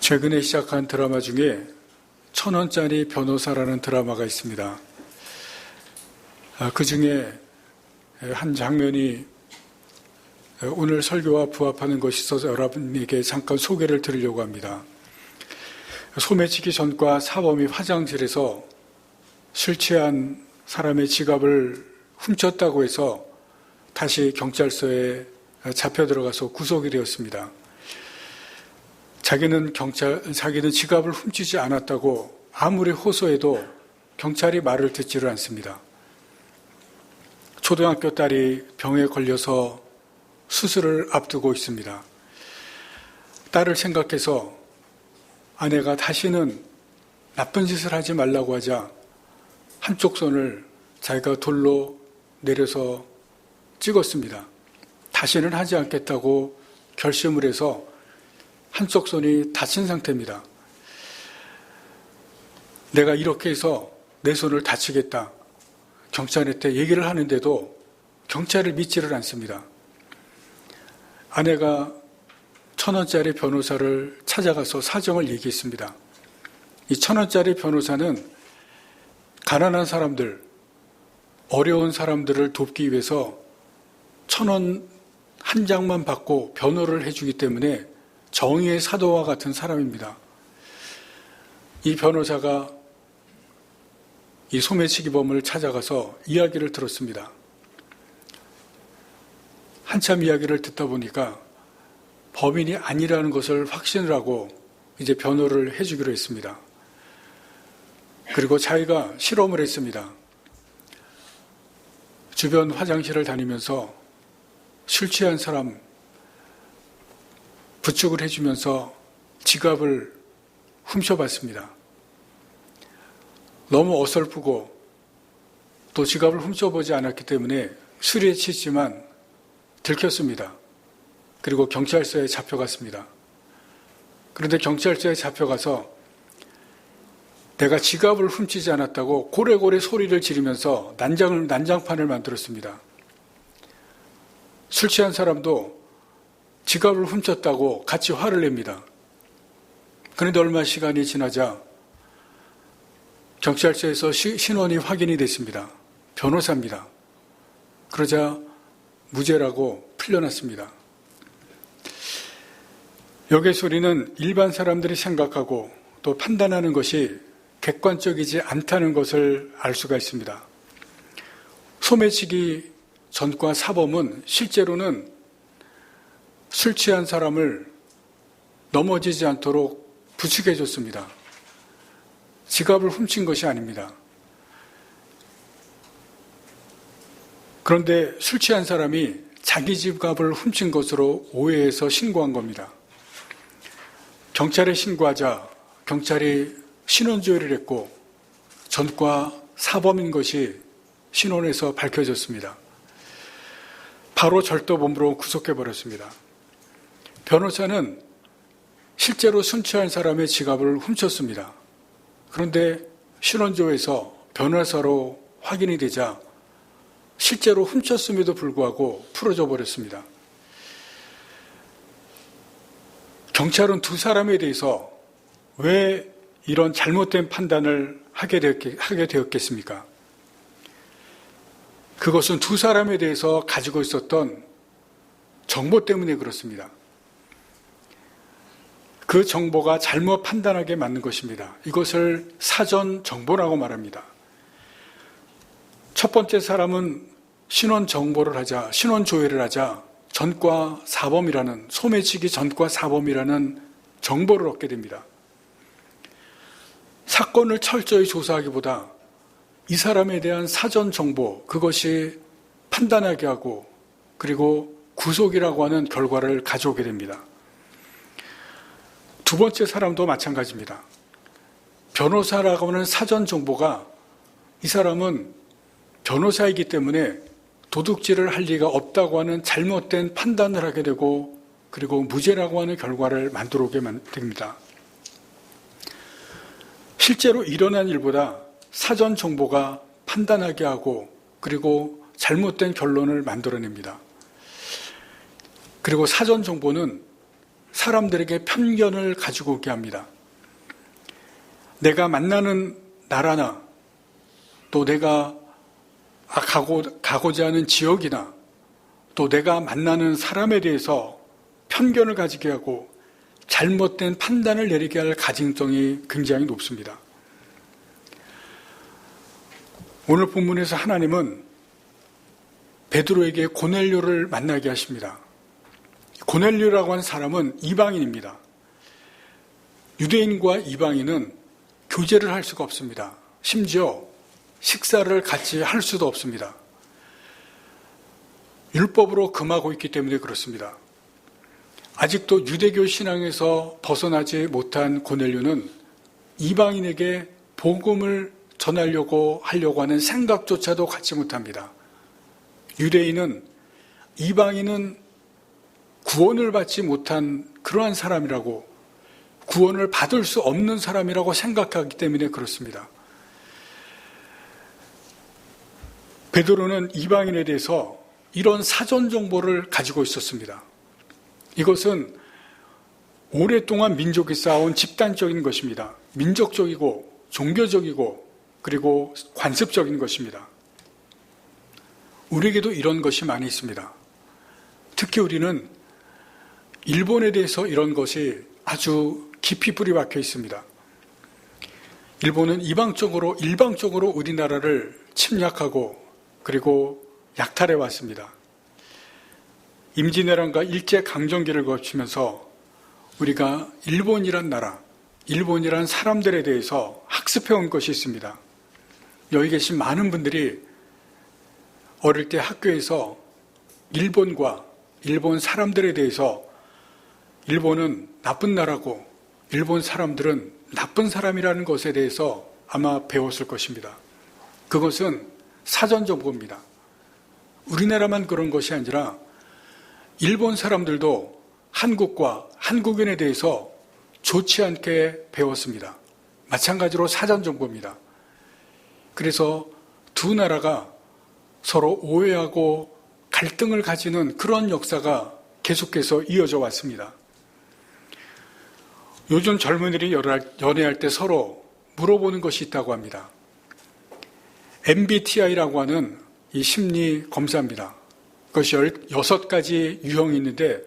최근에 시작한 드라마 중에 1,000원짜리 변호사라는 드라마가 있습니다. 그 중에 한 장면이 오늘 설교와 부합하는 것이 있어서 여러분에게 잠깐 소개를 드리려고 합니다. 소매치기 전과 사범이 화장실에서 술 취한 사람의 지갑을 훔쳤다고 해서 다시 경찰서에 잡혀 들어가서 구속이 되었습니다. 자기는 지갑을 훔치지 않았다고 아무리 호소해도 경찰이 말을 듣지를 않습니다. 초등학교 딸이 병에 걸려서 수술을 앞두고 있습니다. 딸을 생각해서 아내가 다시는 나쁜 짓을 하지 말라고 하자 한쪽 손을 자기가 돌로 내려서 찍었습니다. 다시는 하지 않겠다고 결심을 해서 한쪽 손이 다친 상태입니다. 내가 이렇게 해서 내 손을 다치겠다. 경찰한테 얘기를 하는데도 경찰을 믿지를 않습니다. 아내가 1,000원짜리 변호사를 찾아가서 사정을 얘기했습니다. 이 1,000원짜리 변호사는 가난한 사람들, 어려운 사람들을 돕기 위해서 1,000원 한 장만 받고 변호를 해주기 때문에 정의의 사도와 같은 사람입니다. 이 변호사가 이 소매치기범을 찾아가서 이야기를 들었습니다. 한참 이야기를 듣다 보니까 범인이 아니라는 것을 확신을 하고 이제 변호를 해주기로 했습니다. 그리고 자기가 실험을 했습니다. 주변 화장실을 다니면서 술 취한 사람 부축을 해주면서 지갑을 훔쳐봤습니다. 너무 어설프고 또 지갑을 훔쳐보지 않았기 때문에 술에 취했지만 들켰습니다. 그리고 경찰서에 잡혀갔습니다. 그런데 경찰서에 잡혀가서 내가 지갑을 훔치지 않았다고 고래고래 소리를 지르면서 난장판을 만들었습니다. 술 취한 사람도 지갑을 훔쳤다고 같이 화를 냅니다. 그런데 얼마 시간이 지나자 경찰서에서 신원이 확인이 됐습니다. 변호사입니다. 그러자 무죄라고 풀려났습니다. 여기에 소리는 일반 사람들이 생각하고 또 판단하는 것이 객관적이지 않다는 것을 알 수가 있습니다. 소매치기 전과 사범은 실제로는 술 취한 사람을 넘어지지 않도록 부축해줬습니다. 지갑을 훔친 것이 아닙니다. 그런데 술 취한 사람이 자기 지갑을 훔친 것으로 오해해서 신고한 겁니다. 경찰에 신고하자 경찰이 신원조회를 했고 전과 사범인 것이 신원에서 밝혀졌습니다. 바로 절도범으로 구속해버렸습니다. 변호사는 실제로 술 취한 사람의 지갑을 훔쳤습니다. 그런데 신원조회에서 변호사로 확인이 되자 실제로 훔쳤음에도 불구하고 풀어져 버렸습니다. 경찰은 두 사람에 대해서 왜 이런 잘못된 판단을 하게 되었겠습니까? 그것은 두 사람에 대해서 가지고 있었던 정보 때문에 그렇습니다. 그 정보가 잘못 판단하게 만든 것입니다. 이것을 사전 정보라고 말합니다. 첫 번째 사람은 신원 조회를 하자 전과 사범이라는, 소매치기 전과 사범이라는 정보를 얻게 됩니다. 사건을 철저히 조사하기보다 이 사람에 대한 사전 정보, 그것이 판단하게 하고 그리고 구속이라고 하는 결과를 가져오게 됩니다. 두 번째 사람도 마찬가지입니다. 변호사라고 하는 사전 정보가 이 사람은 변호사이기 때문에 도둑질을 할 리가 없다고 하는 잘못된 판단을 하게 되고 그리고 무죄라고 하는 결과를 만들어 오게 됩니다. 실제로 일어난 일보다 사전 정보가 판단하게 하고 그리고 잘못된 결론을 만들어냅니다. 그리고 사전 정보는 사람들에게 편견을 가지고 오게 합니다. 내가 만나는 나라나 또 내가 가고자 하는 지역이나 또 내가 만나는 사람에 대해서 편견을 가지게 하고 잘못된 판단을 내리게 할 가증성이 굉장히 높습니다. 오늘 본문에서 하나님은 베드로에게 고넬료를 만나게 하십니다. 고넬료라고 하는 사람은 이방인입니다. 유대인과 이방인은 교제를 할 수가 없습니다. 심지어 식사를 같이 할 수도 없습니다. 율법으로 금하고 있기 때문에 그렇습니다. 아직도 유대교 신앙에서 벗어나지 못한 고넬료는 이방인에게 복음을 전하려고 하는 생각조차도 갖지 못합니다. 유대인은 이방인은 구원을 받지 못한 그러한 사람이라고, 구원을 받을 수 없는 사람이라고 생각하기 때문에 그렇습니다. 베드로는 이방인에 대해서 이런 사전 정보를 가지고 있었습니다. 이것은 오랫동안 민족이 쌓아온 집단적인 것입니다. 민족적이고 종교적이고 그리고 관습적인 것입니다. 우리에게도 이런 것이 많이 있습니다. 특히 우리는 일본에 대해서 이런 것이 아주 깊이 뿌리 박혀 있습니다. 일본은 일방적으로 우리나라를 침략하고 그리고 약탈해 왔습니다. 임진왜란과 일제강점기를 거치면서 우리가 일본이란 나라, 일본이란 사람들에 대해서 학습해 온 것이 있습니다. 여기 계신 많은 분들이 어릴 때 학교에서 일본과 일본 사람들에 대해서 일본은 나쁜 나라고 일본 사람들은 나쁜 사람이라는 것에 대해서 아마 배웠을 것입니다. 그것은 사전 정보입니다. 우리나라만 그런 것이 아니라 일본 사람들도 한국과 한국인에 대해서 좋지 않게 배웠습니다. 마찬가지로 사전 정보입니다. 그래서 두 나라가 서로 오해하고 갈등을 가지는 그런 역사가 계속해서 이어져 왔습니다. 요즘 젊은이들이 연애할 때 서로 물어보는 것이 있다고 합니다. MBTI라고 하는 이 심리 검사입니다. 그것이 16가지 유형이 있는데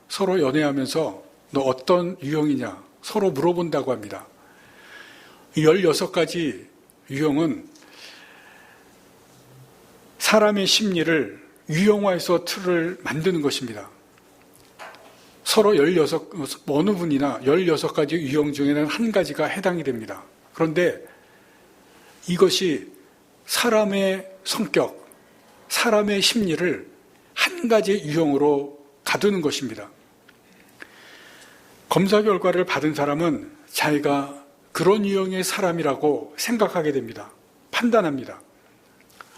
서로 연애하면서 너 어떤 유형이냐 서로 물어본다고 합니다. 이 16가지 유형은 사람의 심리를 유형화해서 틀을 만드는 것입니다. 서로 어느 분이나 16가지 유형 중에는 한 가지가 해당이 됩니다. 그런데 이것이 사람의 성격, 사람의 심리를 한 가지 유형으로 가두는 것입니다. 검사 결과를 받은 사람은 자기가 그런 유형의 사람이라고 생각하게 됩니다. 판단합니다.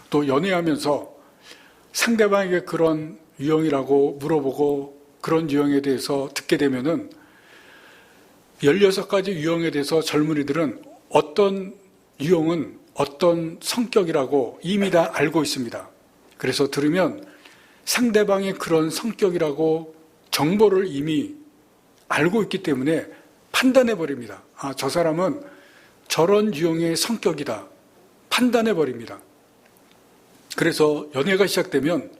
또 연애하면서 상대방에게 그런 유형이라고 물어보고 그런 유형에 대해서 듣게 되면은 16가지 유형에 대해서 젊은이들은 어떤 유형은 어떤 성격이라고 이미 다 알고 있습니다. 그래서 들으면 상대방의 그런 성격이라고 정보를 이미 알고 있기 때문에 판단해 버립니다. 아, 저 사람은 저런 유형의 성격이다. 판단해 버립니다. 그래서 연애가 시작되면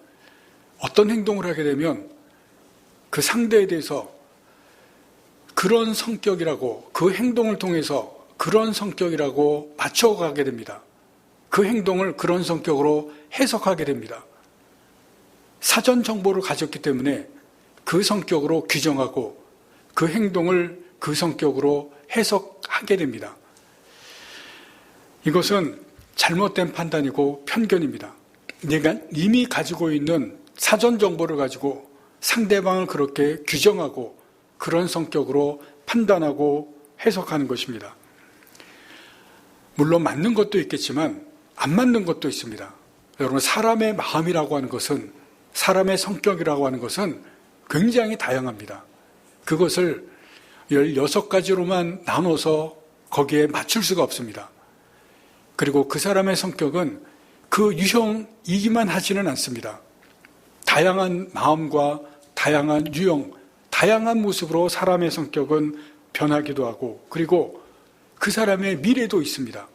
어떤 행동을 하게 되면 그 상대에 대해서 그런 성격이라고 그 행동을 통해서 그런 성격이라고 맞춰가게 됩니다. 그 행동을 그런 성격으로 해석하게 됩니다. 사전 정보를 가졌기 때문에 그 성격으로 규정하고 그 행동을 그 성격으로 해석하게 됩니다. 이것은 잘못된 판단이고 편견입니다. 내가 이미 가지고 있는 사전 정보를 가지고 상대방을 그렇게 규정하고 그런 성격으로 판단하고 해석하는 것입니다. 물론 맞는 것도 있겠지만 안 맞는 것도 있습니다. 여러분, 사람의 마음이라고 하는 것은, 사람의 성격이라고 하는 것은 굉장히 다양합니다. 그것을 16가지로만 나눠서 거기에 맞출 수가 없습니다. 그리고 그 사람의 성격은 그 유형이기만 하지는 않습니다. 다양한 마음과 다양한 유형, 다양한 모습으로 사람의 성격은 변하기도 하고, 그리고 그 사람의 미래도 있습니다.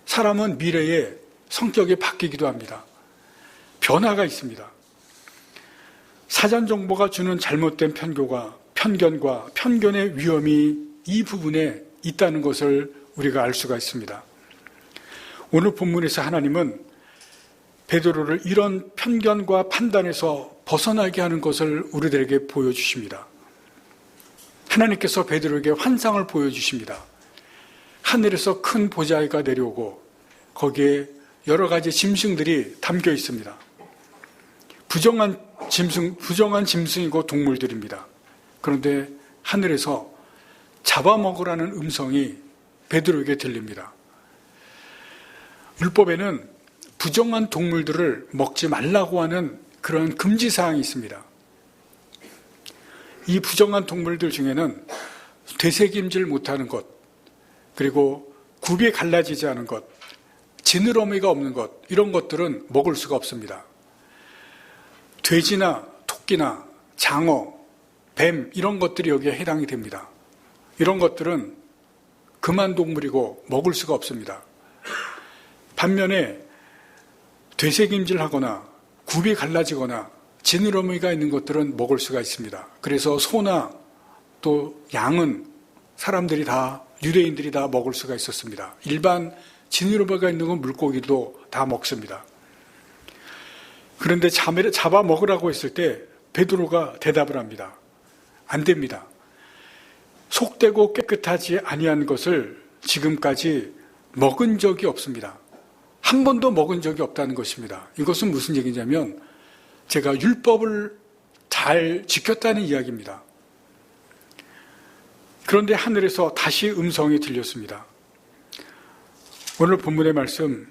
사람은 미래에 성격이 바뀌기도 합니다. 변화가 있습니다. 사전 정보가 주는 잘못된 편견과 편견의 위험이 이 부분에 있다는 것을 우리가 알 수가 있습니다. 오늘 본문에서 하나님은 베드로를 이런 편견과 판단에서 벗어나게 하는 것을 우리들에게 보여주십니다. 하나님께서 베드로에게 환상을 보여주십니다. 하늘에서 큰 보자기가 내려오고 거기에 여러 가지 짐승들이 담겨 있습니다. 부정한 짐승이고 동물들입니다. 그런데 하늘에서 잡아먹으라는 음성이 베드로에게 들립니다. 율법에는 부정한 동물들을 먹지 말라고 하는 그런 금지사항이 있습니다. 이 부정한 동물들 중에는 되새김질 못하는 것, 그리고 굽이 갈라지지 않은 것, 지느러미가 없는 것, 이런 것들은 먹을 수가 없습니다. 돼지나 토끼나 장어, 뱀 이런 것들이 여기에 해당이 됩니다. 이런 것들은 금한 동물이고 먹을 수가 없습니다. 반면에 되새김질하거나 굽이 갈라지거나 지느러미가 있는 것들은 먹을 수가 있습니다. 그래서 소나 또 양은 유대인들이 다 먹을 수가 있었습니다. 일반 지느러미가 있는 건 물고기도 다 먹습니다. 그런데 잡아 먹으라고 했을 때 베드로가 대답을 합니다. 안 됩니다. 속되고 깨끗하지 아니한 것을 지금까지 먹은 적이 없습니다. 한 번도 먹은 적이 없다는 것입니다. 이것은 무슨 얘기냐면 제가 율법을 잘 지켰다는 이야기입니다. 그런데 하늘에서 다시 음성이 들렸습니다. 오늘 본문의 말씀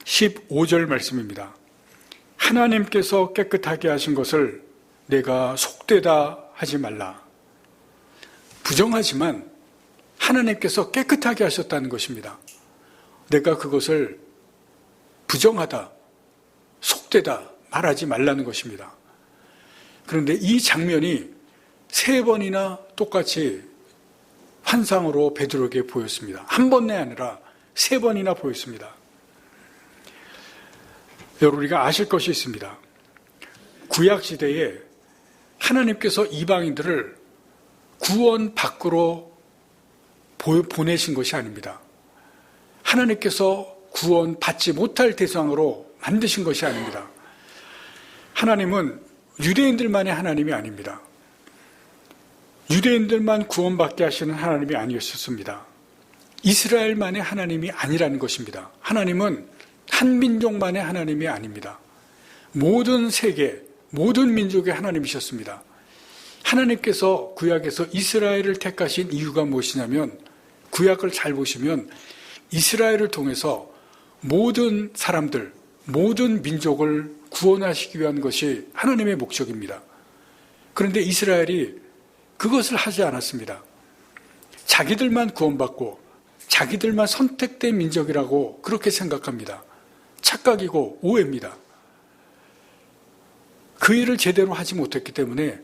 15절 말씀입니다. 하나님께서 깨끗하게 하신 것을 내가 속되다 하지 말라. 부정하지만 하나님께서 깨끗하게 하셨다는 것입니다. 내가 그것을 부정하다, 속되다 말하지 말라는 것입니다. 그런데 이 장면이 3번이나 똑같이 환상으로 베드로에게 보였습니다. 한 번이 아니라 3번이나 보였습니다. 여러분, 우리가 아실 것이 있습니다. 구약시대에 하나님께서 이방인들을 구원 밖으로 보내신 것이 아닙니다. 하나님께서 구원 받지 못할 대상으로 만드신 것이 아닙니다. 하나님은 유대인들만의 하나님이 아닙니다. 유대인들만 구원받게 하시는 하나님이 아니었습니다. 이스라엘만의 하나님이 아니라는 것입니다. 하나님은 한 민족만의 하나님이 아닙니다. 모든 세계, 모든 민족의 하나님이셨습니다. 하나님께서 구약에서 이스라엘을 택하신 이유가 무엇이냐면, 구약을 잘 보시면 이스라엘을 통해서 모든 사람들, 모든 민족을 구원하시기 위한 것이 하나님의 목적입니다. 그런데 이스라엘이 그것을 하지 않았습니다. 자기들만 구원받고 자기들만 선택된 민족이라고 그렇게 생각합니다. 착각이고 오해입니다. 그 일을 제대로 하지 못했기 때문에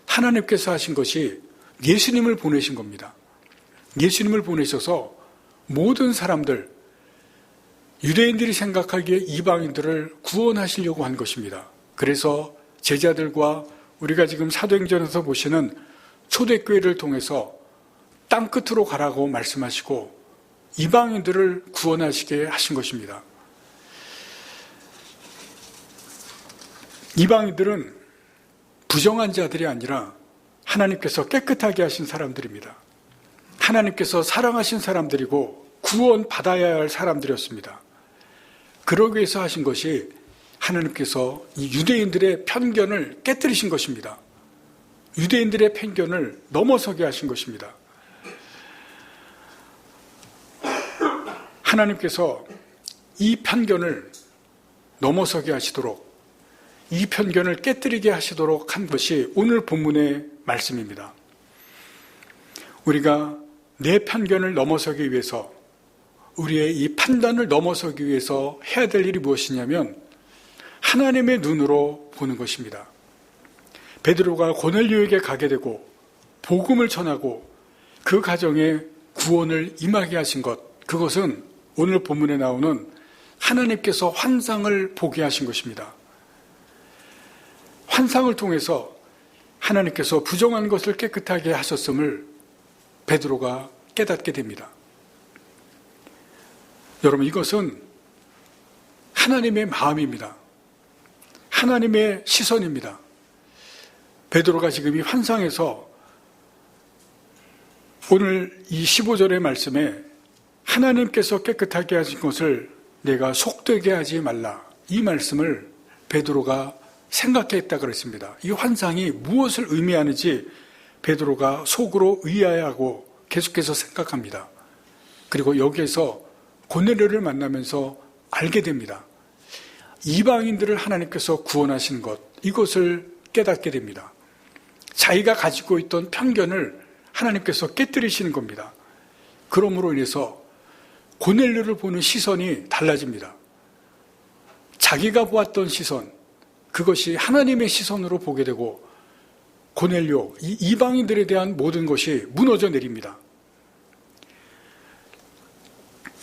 하나님께서 하신 것이 예수님을 보내신 겁니다. 예수님을 보내셔서 모든 사람들, 유대인들이 생각하기에 이방인들을 구원하시려고 한 것입니다. 그래서 제자들과 우리가 지금 사도행전에서 보시는 초대교회를 통해서 땅끝으로 가라고 말씀하시고 이방인들을 구원하시게 하신 것입니다. 이방인들은 부정한 자들이 아니라 하나님께서 깨끗하게 하신 사람들입니다. 하나님께서 사랑하신 사람들이고 구원받아야 할 사람들이었습니다. 그러기 위해서 하신 것이 하나님께서 이 유대인들의 편견을 깨뜨리신 것입니다. 유대인들의 편견을 넘어서게 하신 것입니다. 하나님께서 이 편견을 넘어서게 하시도록, 이 편견을 깨뜨리게 하시도록 한 것이 오늘 본문의 말씀입니다. 우리가 내 편견을 넘어서기 위해서, 우리의 이 판단을 넘어서기 위해서 해야 될 일이 무엇이냐면 하나님의 눈으로 보는 것입니다. 베드로가 고넬료에게 가게 되고 복음을 전하고 그 가정에 구원을 임하게 하신 것, 그것은 오늘 본문에 나오는 하나님께서 환상을 보게 하신 것입니다. 환상을 통해서 하나님께서 부정한 것을 깨끗하게 하셨음을 베드로가 깨닫게 됩니다. 여러분, 이것은 하나님의 마음입니다. 하나님의 시선입니다. 베드로가 지금 이 환상에서 오늘 이 15절의 말씀에 하나님께서 깨끗하게 하신 것을 내가 속되게 하지 말라, 이 말씀을 베드로가 생각했다 그랬습니다. 이 환상이 무엇을 의미하는지 베드로가 속으로 의아해하고 계속해서 생각합니다. 그리고 여기에서 고넬료를 만나면서 알게 됩니다. 이방인들을 하나님께서 구원하신 것, 이것을 깨닫게 됩니다. 자기가 가지고 있던 편견을 하나님께서 깨뜨리시는 겁니다. 그러므로 인해서 고넬료를 보는 시선이 달라집니다. 자기가 보았던 시선, 그것이 하나님의 시선으로 보게 되고 고넬료, 이 이방인들에 대한 모든 것이 무너져 내립니다.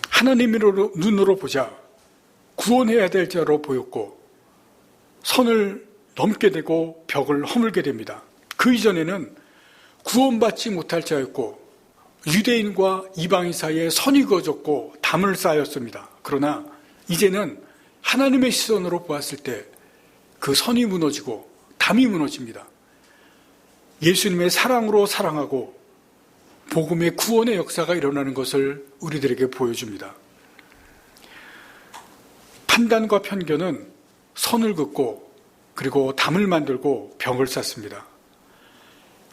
하나님의 눈으로 보자 구원해야 될 자로 보였고 선을 넘게 되고 벽을 허물게 됩니다. 그 이전에는 구원받지 못할 자였고 유대인과 이방인 사이에 선이 그어졌고 담을 쌓였습니다. 그러나 이제는 하나님의 시선으로 보았을 때 그 선이 무너지고 담이 무너집니다. 예수님의 사랑으로 사랑하고 복음의 구원의 역사가 일어나는 것을 우리들에게 보여줍니다. 판단과 편견은 선을 긋고 그리고 담을 만들고 벽을 쌓습니다.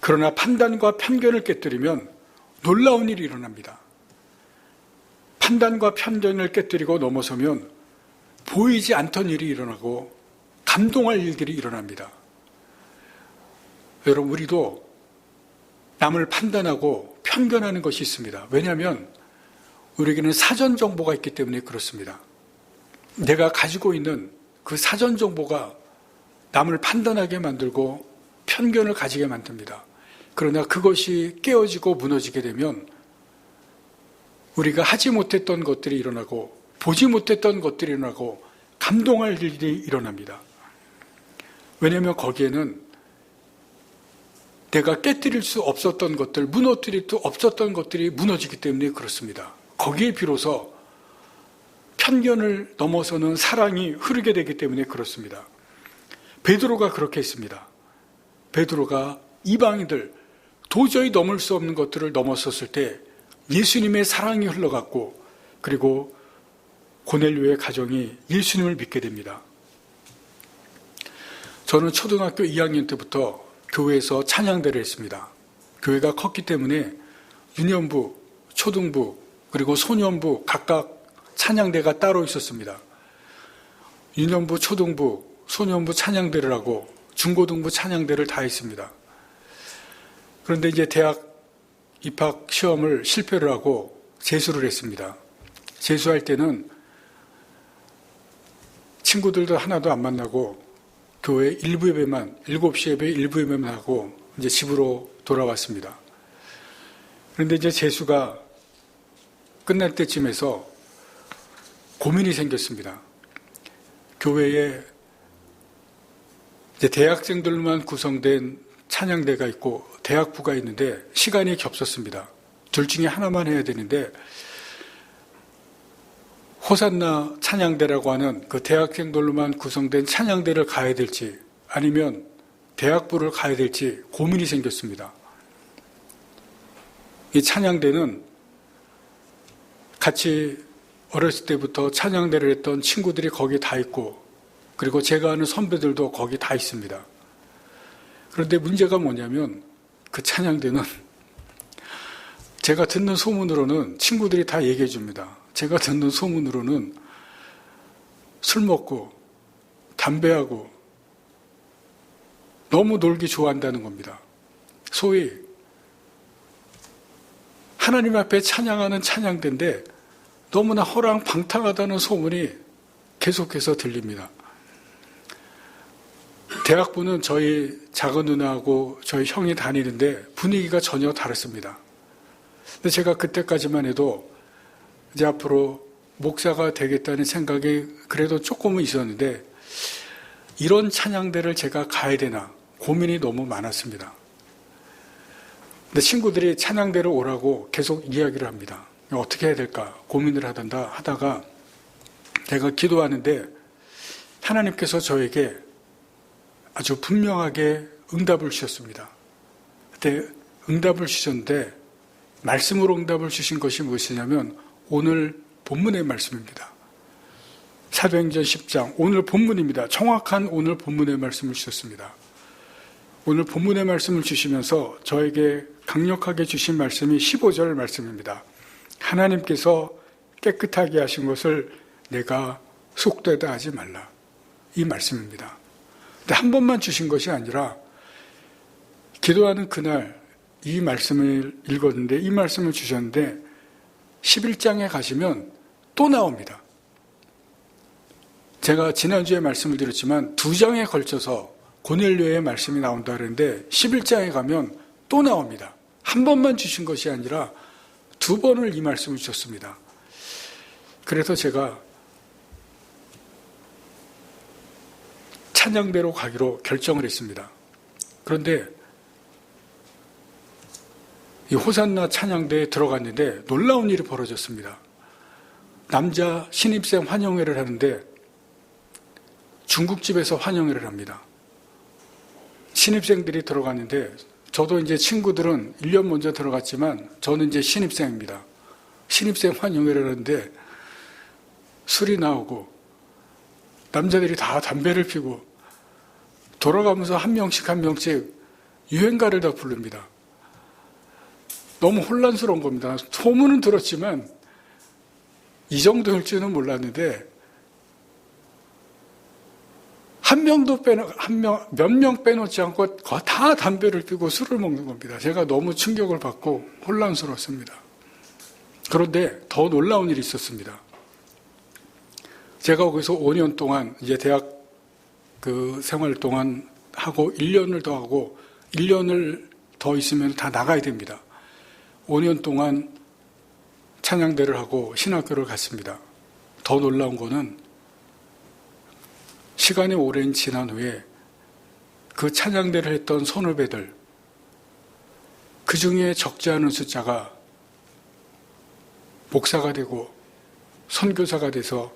그러나 판단과 편견을 깨뜨리면 놀라운 일이 일어납니다. 판단과 편견을 깨뜨리고 넘어서면 보이지 않던 일이 일어나고 감동할 일들이 일어납니다. 여러분, 우리도 남을 판단하고 편견하는 것이 있습니다. 왜냐하면 우리에게는 사전 정보가 있기 때문에 그렇습니다. 내가 가지고 있는 그 사전 정보가 남을 판단하게 만들고 편견을 가지게 만듭니다. 그러나 그것이 깨어지고 무너지게 되면 우리가 하지 못했던 것들이 일어나고 보지 못했던 것들이 일어나고 감동할 일이 일어납니다. 왜냐하면 거기에는 내가 깨뜨릴 수 없었던 것들, 무너뜨릴 수 없었던 것들이 무너지기 때문에 그렇습니다. 거기에 비로소 편견을 넘어서는 사랑이 흐르게 되기 때문에 그렇습니다. 베드로가 그렇게 했습니다. 베드로가 이방인들, 도저히 넘을 수 없는 것들을 넘었었을 때 예수님의 사랑이 흘러갔고 그리고 고넬료의 가정이 예수님을 믿게 됩니다. 저는 초등학교 2학년 때부터 교회에서 찬양대를 했습니다. 교회가 컸기 때문에 유년부, 초등부, 그리고 소년부 각각 찬양대가 따로 있었습니다. 유년부, 초등부, 소년부 찬양대를 하고 중고등부 찬양대를 다 했습니다. 그런데 이제 대학 입학 시험을 실패를 하고 재수를 했습니다. 재수할 때는 친구들도 하나도 안 만나고 교회 일부 예배만, 7시 예배 일부 예배만 하고 이제 집으로 돌아왔습니다. 그런데 이제 재수가 끝날 때쯤에서 고민이 생겼습니다. 교회에 이제 대학생들만 구성된 찬양대가 있고 대학부가 있는데 시간이 겹쳤습니다. 둘 중에 하나만 해야 되는데 호산나 찬양대라고 하는 그 대학생들로만 구성된 찬양대를 가야 될지 아니면 대학부를 가야 될지 고민이 생겼습니다. 이 찬양대는 같이 어렸을 때부터 찬양대를 했던 친구들이 거기 다 있고 그리고 제가 아는 선배들도 거기 다 있습니다. 그런데 문제가 뭐냐면 그 찬양대는 제가 듣는 소문으로는 친구들이 다 얘기해 줍니다. 제가 듣는 소문으로는 술 먹고 담배하고 너무 놀기 좋아한다는 겁니다. 소위 하나님 앞에 찬양하는 찬양대인데 너무나 허랑방탕하다는 소문이 계속해서 들립니다. 대학부는 저희 작은 누나하고 저희 형이 다니는데 분위기가 전혀 다릅니다. 근데 제가 그때까지만 해도 이제 앞으로 목사가 되겠다는 생각이 그래도 조금은 있었는데 이런 찬양대를 제가 가야 되나 고민이 너무 많았습니다. 근데 친구들이 찬양대로 오라고 계속 이야기를 합니다. 어떻게 해야 될까 고민을 하다가 제가 기도하는데 하나님께서 저에게 아주 분명하게 응답을 주셨습니다. 그때 응답을 주셨는데 말씀으로 응답을 주신 것이 무엇이냐면 오늘 본문의 말씀입니다. 사도행전 10장 오늘 본문입니다. 정확한 오늘 본문의 말씀을 주셨습니다. 오늘 본문의 말씀을 주시면서 저에게 강력하게 주신 말씀이 15절 말씀입니다. 하나님께서 깨끗하게 하신 것을 내가 속되다 하지 말라. 이 말씀입니다. 근데 한 번만 주신 것이 아니라 기도하는 그날 이 말씀을 읽었는데 이 말씀을 주셨는데 11장에 가시면 또 나옵니다. 제가 지난주에 말씀을 드렸지만 2장에 걸쳐서 고넬료의 말씀이 나온다 그랬는데 11장에 가면 또 나옵니다. 한 번만 주신 것이 아니라 2번을 이 말씀을 주셨습니다. 그래서 제가 찬양대로 가기로 결정을 했습니다. 그런데 이 호산나 찬양대에 들어갔는데 놀라운 일이 벌어졌습니다. 남자 신입생 환영회를 하는데 중국집에서 환영회를 합니다. 신입생들이 들어갔는데 저도 이제 친구들은 1년 먼저 들어갔지만 저는 이제 신입생입니다. 신입생 환영회를 하는데 술이 나오고 남자들이 다 담배를 피고 돌아가면서 한 명씩 유행가를 다 부릅니다. 너무 혼란스러운 겁니다. 소문은 들었지만 이 정도일 줄은 몰랐는데 몇 명 빼놓지 않고 다 담배를 피고 술을 먹는 겁니다. 제가 너무 충격을 받고 혼란스러웠습니다. 그런데 더 놀라운 일이 있었습니다. 제가 거기서 5년 동안 이제 대학 그 생활 동안 하고 1년을 더 하고 1년을 더 있으면 다 나가야 됩니다. 5년 동안 찬양대를 하고 신학교를 갔습니다. 더 놀라운 거는 시간이 오랜 지난 후에 그 찬양대를 했던 선후배들 그 중에 적지 않은 숫자가 목사가 되고 선교사가 돼서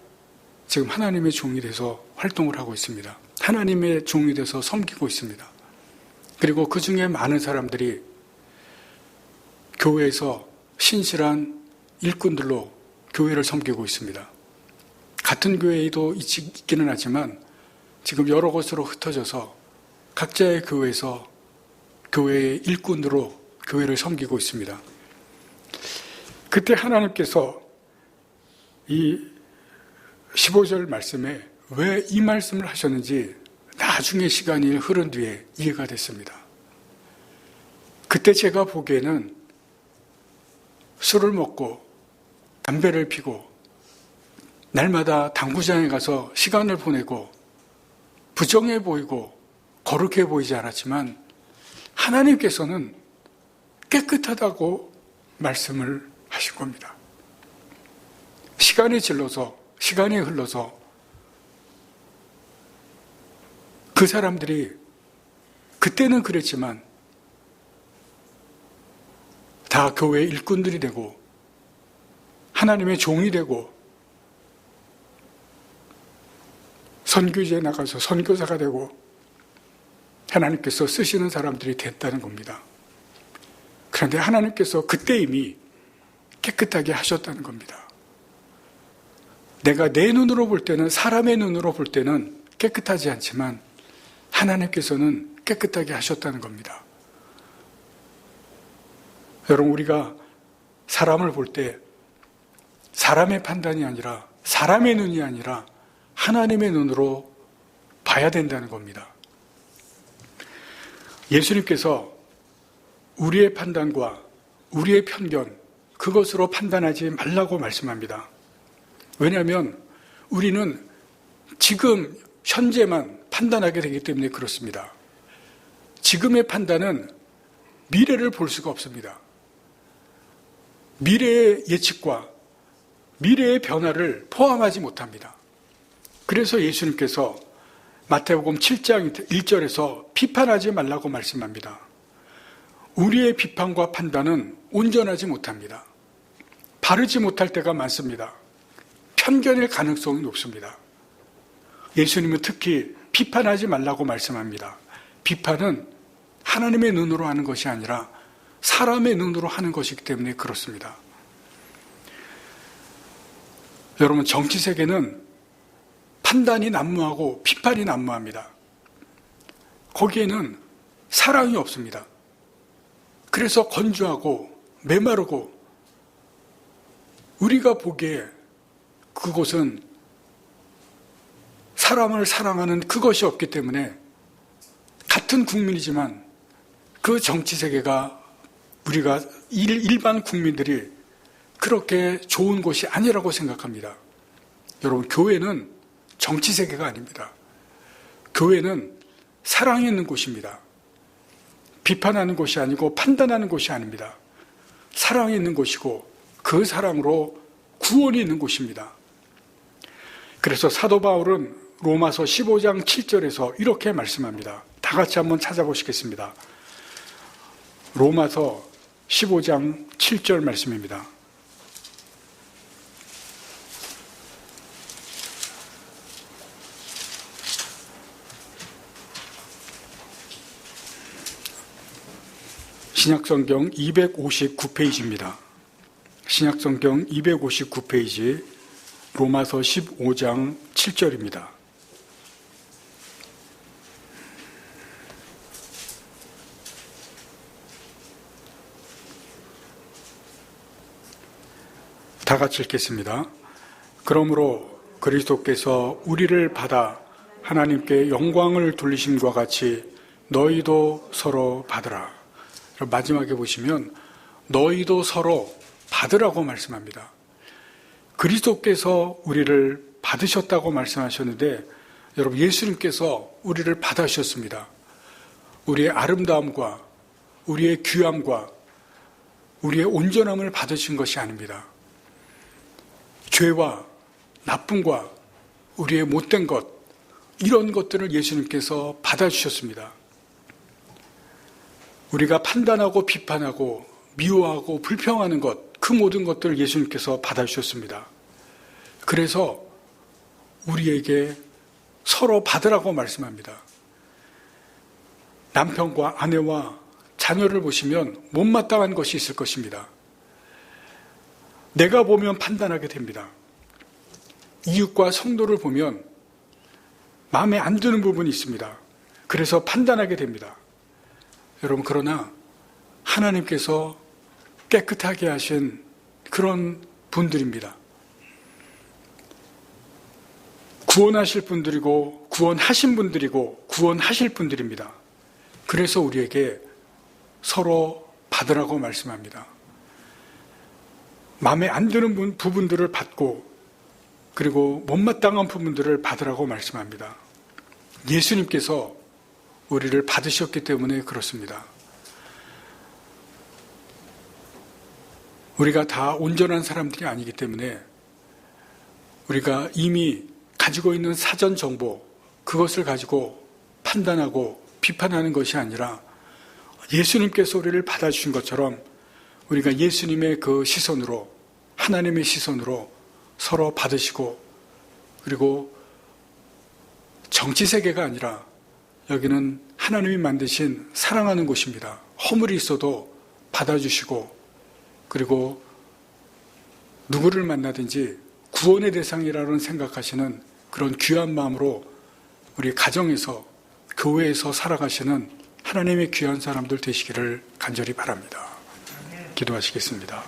지금 하나님의 종이 돼서 활동을 하고 있습니다. 하나님의 종이 돼서 섬기고 있습니다. 그리고 그 중에 많은 사람들이 교회에서 신실한 일꾼들로 교회를 섬기고 있습니다. 같은 교회에도 있기는 하지만 지금 여러 곳으로 흩어져서 각자의 교회에서 교회의 일꾼으로 교회를 섬기고 있습니다. 그때 하나님께서 이 15절 말씀에 왜 이 말씀을 하셨는지 나중에 시간이 흐른 뒤에 이해가 됐습니다. 그때 제가 보기에는 술을 먹고 담배를 피고 날마다 당구장에 가서 시간을 보내고 부정해 보이고 거룩해 보이지 않았지만 하나님께서는 깨끗하다고 말씀을 하신 겁니다. 시간이 흘러서 그 사람들이 그때는 그랬지만 다 교회의 일꾼들이 되고 하나님의 종이 되고 선교지에 나가서 선교사가 되고 하나님께서 쓰시는 사람들이 됐다는 겁니다. 그런데 하나님께서 그때 이미 깨끗하게 하셨다는 겁니다. 내가 내 눈으로 볼 때는 사람의 눈으로 볼 때는 깨끗하지 않지만 하나님께서는 깨끗하게 하셨다는 겁니다. 여러분 우리가 사람을 볼 때 사람의 판단이 아니라 사람의 눈이 아니라 하나님의 눈으로 봐야 된다는 겁니다. 예수님께서 우리의 판단과 우리의 편견 그것으로 판단하지 말라고 말씀합니다. 왜냐하면 우리는 지금 현재만 판단하게 되기 때문에 그렇습니다. 지금의 판단은 미래를 볼 수가 없습니다. 미래의 예측과 미래의 변화를 포함하지 못합니다. 그래서 예수님께서 마태복음 7장 1절에서 비판하지 말라고 말씀합니다. 우리의 비판과 판단은 온전하지 못합니다. 바르지 못할 때가 많습니다. 편견일 가능성이 높습니다. 예수님은 특히 비판하지 말라고 말씀합니다. 비판은 하나님의 눈으로 하는 것이 아니라 사람의 눈으로 하는 것이기 때문에 그렇습니다. 여러분, 정치 세계는 판단이 난무하고 비판이 난무합니다. 거기에는 사랑이 없습니다. 그래서 건조하고 메마르고 우리가 보기에 그곳은 사람을 사랑하는 그것이 없기 때문에 같은 국민이지만 그 정치 세계가 우리가 일반 국민들이 그렇게 좋은 곳이 아니라고 생각합니다. 여러분, 교회는 정치 세계가 아닙니다. 교회는 사랑이 있는 곳입니다. 비판하는 곳이 아니고 판단하는 곳이 아닙니다. 사랑이 있는 곳이고 그 사랑으로 구원이 있는 곳입니다. 그래서 사도 바울은 로마서 15장 7절에서 이렇게 말씀합니다. 다 같이 한번 찾아보시겠습니다. 로마서 15장 7절 말씀입니다. 신약성경 259페이지입니다. 신약성경 259페이지 로마서 15장 7절입니다. 다 같이 읽겠습니다. 그러므로 그리스도께서 우리를 받아 하나님께 영광을 돌리심과 같이 너희도 서로 받으라. 마지막에 보시면 너희도 서로 받으라고 말씀합니다. 그리스도께서 우리를 받으셨다고 말씀하셨는데 여러분, 예수님께서 우리를 받아주셨습니다. 우리의 아름다움과 우리의 귀함과 우리의 온전함을 받으신 것이 아닙니다. 죄와 나쁨과 우리의 못된 것, 이런 것들을 예수님께서 받아주셨습니다. 우리가 판단하고 비판하고 미워하고 불평하는 것, 그 모든 것들을 예수님께서 받아주셨습니다. 그래서 우리에게 서로 받으라고 말씀합니다. 남편과 아내와 자녀를 보시면 못마땅한 것이 있을 것입니다. 내가 보면 판단하게 됩니다. 이웃과 성도를 보면 마음에 안 드는 부분이 있습니다. 그래서 판단하게 됩니다. 여러분, 그러나 하나님께서 깨끗하게 하신 그런 분들입니다. 구원하실 분들이고 구원하신 분들이고 구원하실 분들입니다. 그래서 우리에게 서로 받으라고 말씀합니다. 마음에 안 드는 부분들을 받고 그리고 못마땅한 부분들을 받으라고 말씀합니다. 예수님께서 우리를 받으셨기 때문에 그렇습니다. 우리가 다 온전한 사람들이 아니기 때문에 우리가 이미 가지고 있는 사전 정보, 그것을 가지고 판단하고 비판하는 것이 아니라 예수님께서 우리를 받아주신 것처럼 우리가 예수님의 그 시선으로, 하나님의 시선으로 서로 받으시고, 그리고 정치 세계가 아니라 여기는 하나님이 만드신 사랑하는 곳입니다. 허물이 있어도 받아주시고, 그리고 누구를 만나든지 구원의 대상이라는 생각하시는 그런 귀한 마음으로 우리 가정에서, 교회에서 살아가시는 하나님의 귀한 사람들 되시기를 간절히 바랍니다. 기도하시겠습니다.